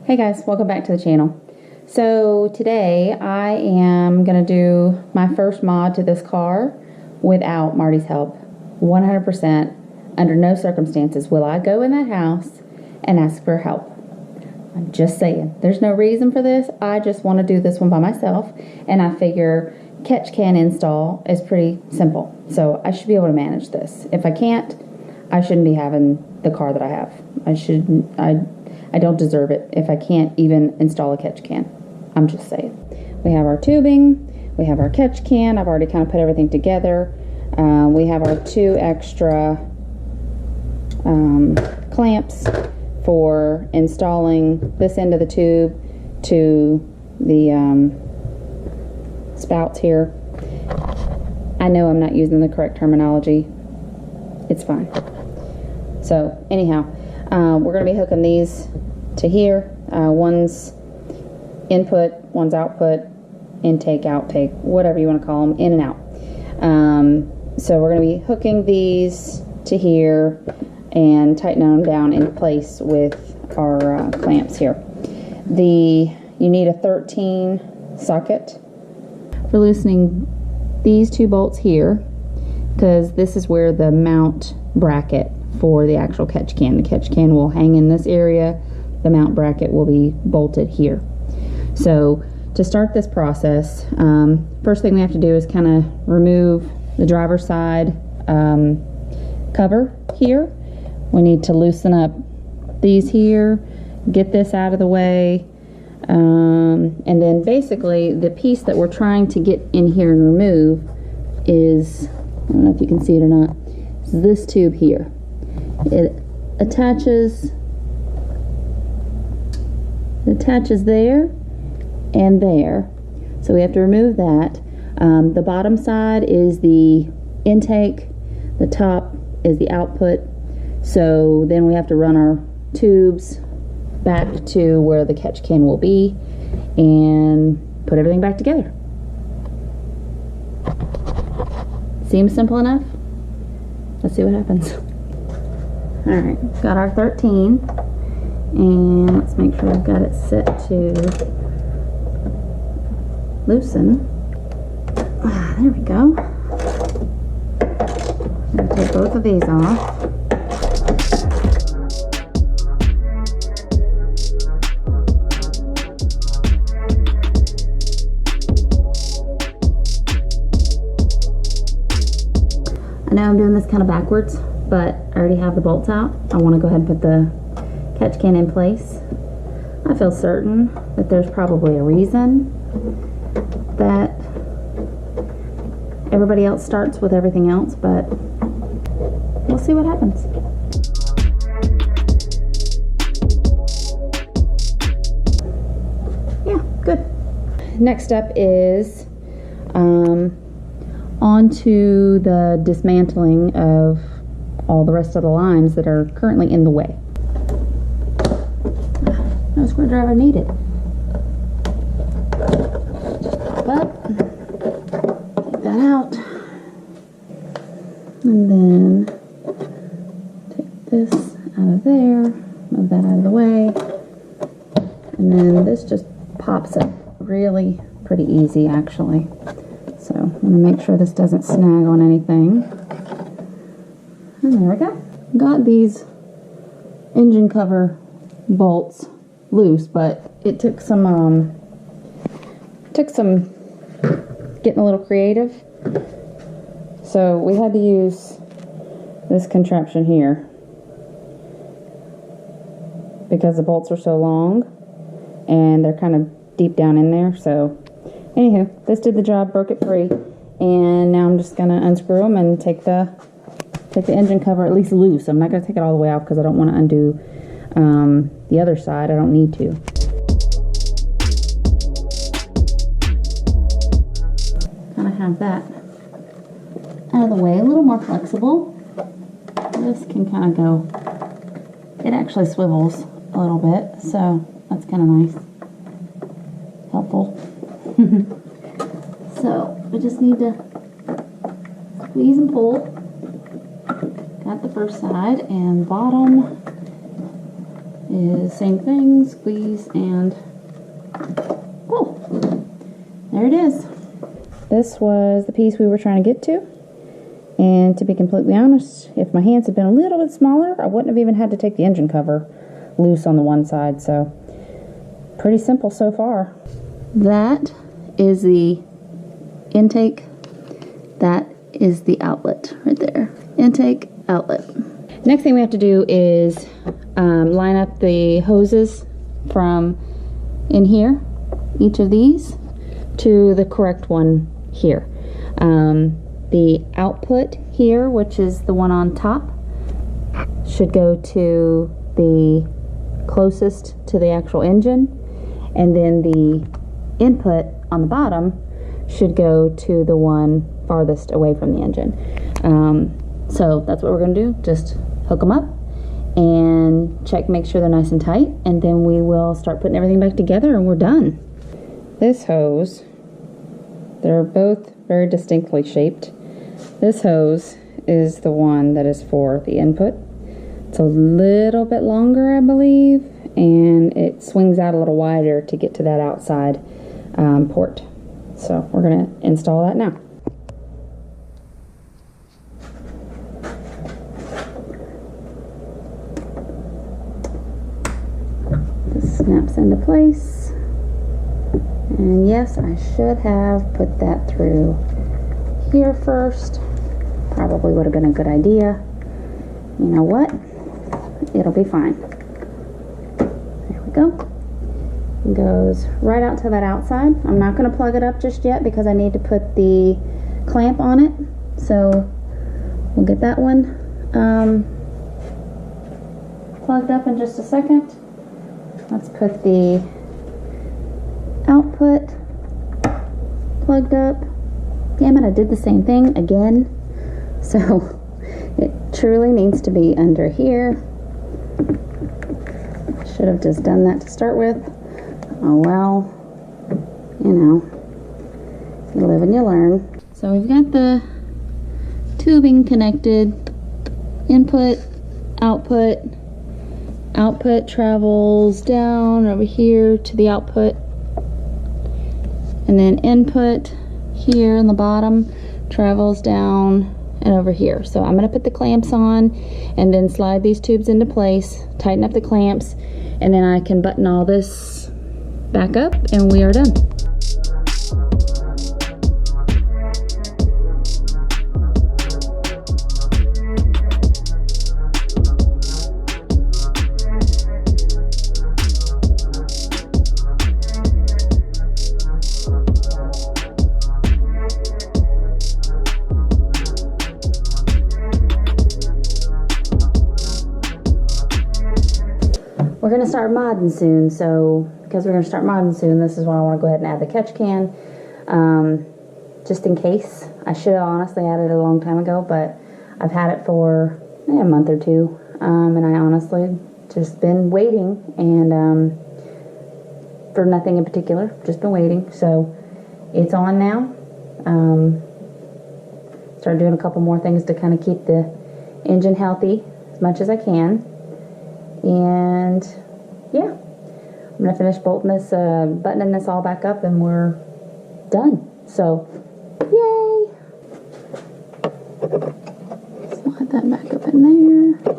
Hey guys, welcome back to the channel. So today I am going to do my first mod to this car without Marty's help. 100%. Under no circumstances will I go in that house and ask for help. I'm just saying. There's no reason for this. I just want to do this one by myself, and I figure catch can install is pretty simple. So I should be able to manage this. If I can't, I shouldn't be having the car that I have. I don't deserve it if I can't even install a catch can. I'm just saying. We have our tubing, we have our catch can. I've already kind of put everything together. We have our 2 extra clamps for installing this end of the tube to the spouts here. I know I'm not using the correct terminology. It's fine. So anyhow, we're going to be hooking these to here. One's input, one's output, intake, outtake, whatever you want to call them, in and out. So we're going to be hooking these to here and tightening them down in place with our clamps here. You need a 13 socket for loosening these 2 bolts here, because this is where the mount bracket for the actual catch can. The catch can will hang in this area. The mount bracket will be bolted here. So to start this process, first thing we have to do is kind of remove the driver's side cover here. We need to loosen up these here, get this out of the way, and then basically the piece that we're trying to get in here and remove is, I don't know if you can see it or not, it's this tube here. It attaches there and there, so we have to remove that. The bottom side is the intake, the top is the output, so then we have to run our tubes back to where the catch can will be and put everything back together. Seems simple enough? Let's see what happens. Alright, got our 13, and let's make sure I've got it set to loosen. There we go. I'm going to take both of these off. I know I'm doing this kind of backwards, but I already have the bolts out. I want to go ahead and put the catch can in place. I feel certain that there's probably a reason that everybody else starts with everything else, but we'll see what happens. Yeah, good. Next step is onto the dismantling of all the rest of the lines that are currently in the way. No screwdriver needed. But take that out, and then take this out of there, move that out of the way, and then this just pops up really pretty easy actually. So I'm going to make sure this doesn't snag on anything. And there we go. Got these engine cover bolts loose, but it took some getting a little creative. So we had to use this contraption here because the bolts are so long and they're kind of deep down in there. So anywho, this did the job, broke it free, and now I'm just gonna unscrew them and take the engine cover at least loose. I'm not gonna take it all the way out because I don't want to undo the other side. I don't need to. Kind of have that out of the way, a little more flexible. This can kind of go. It actually swivels a little bit, so that's kind of nice, helpful. So we just need to squeeze and pull. Got the first side and bottom is same thing, squeeze and pull. There it is. This was the piece we were trying to get to. And to be completely honest, if my hands had been a little bit smaller, I wouldn't have even had to take the engine cover loose on the one side. So pretty simple so far. That is the intake. That is the outlet right there. Intake, outlet. Next thing we have to do is line up the hoses from in here, each of these, to the correct one here. The output here, which is the one on top, should go to the closest to the actual engine, and then the input on the bottom should go to the one farthest away from the engine. So that's what we're going to do. Just hook them up and check, make sure they're nice and tight, and then we will start putting everything back together and we're done. This hose, they're both very distinctly shaped. This hose is the one that is for the input. It's a little bit longer, I believe, and it swings out a little wider to get to that outside port. So we're going to install that now. This snaps into place. And yes, I should have put that through here first. Probably would have been a good idea. You know what? It'll be fine. There we go. It goes right out to that outside. I'm not going to plug it up just yet because I need to put the clamp on it. So we'll get that one plugged up in just a second. Let's put the output plugged up. Damn it, I did the same thing again. So it truly needs to be under here. Should have just done that to start with. Oh well, you know, you live and you learn. So we've got the tubing connected. Input, output. Output travels down over here to the output. And then input here in the bottom travels down and over here. So I'm going to put the clamps on and then slide these tubes into place, tighten up the clamps, and then I can button all this back up and we are done. We're going to start modding soon, so because we're going to start modding soon, this is why I want to go ahead and add the catch can, just in case. I should have honestly added it a long time ago, but I've had it for a month or two, and I honestly just been waiting, and for nothing in particular, just been waiting. So it's on now. Start doing a couple more things to kind of keep the engine healthy as much as I can. And yeah, I'm gonna finish bolting this, buttoning this all back up, and we're done. So, yay! Slide that back up in there.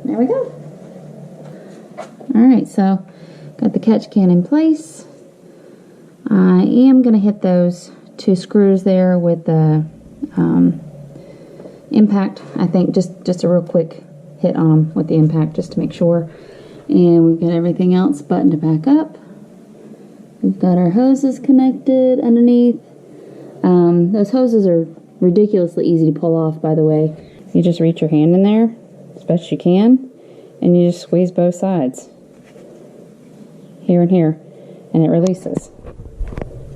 There we go. Alright, so got the catch can in place. I am going to hit those two screws there with the impact. I think just a real quick hit on them with the impact just to make sure. And we've got everything else buttoned back up. We've got our hoses connected underneath. Those hoses are ridiculously easy to pull off, by the way. You just reach your hand in there as best you can, and you just squeeze both sides, here and here, and it releases.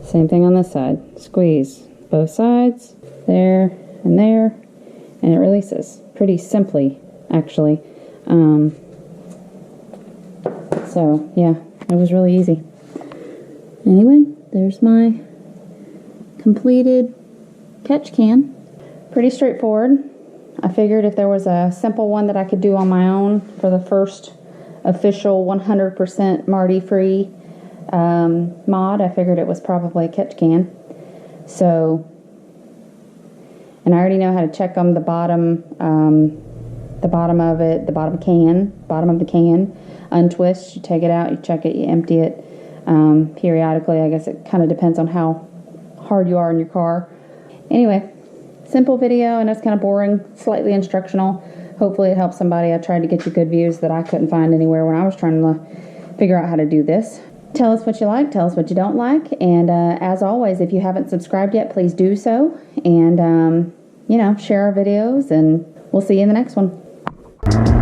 Same thing on this side. Squeeze both sides, there, and and it releases pretty simply, actually. So yeah, it was really easy. Anyway, there's my completed catch can. Pretty straightforward. I figured if there was a simple one that I could do on my own for the first official 100% Marty free mod, I figured it was probably a catch can. So, and I already know how to check them, the bottom of it, the bottom of the can, untwist, you take it out, you check it, you empty it periodically. I guess it kind of depends on how hard you are in your car. Anyway, simple video. I know it's kind of boring, slightly instructional. Hopefully it helps somebody. I tried to get you good views that I couldn't find anywhere when I was trying to figure out how to do this. Tell us what you like, tell us what you don't like, and as always, if you haven't subscribed yet, please do so, and you know, share our videos, and we'll see you in the next one.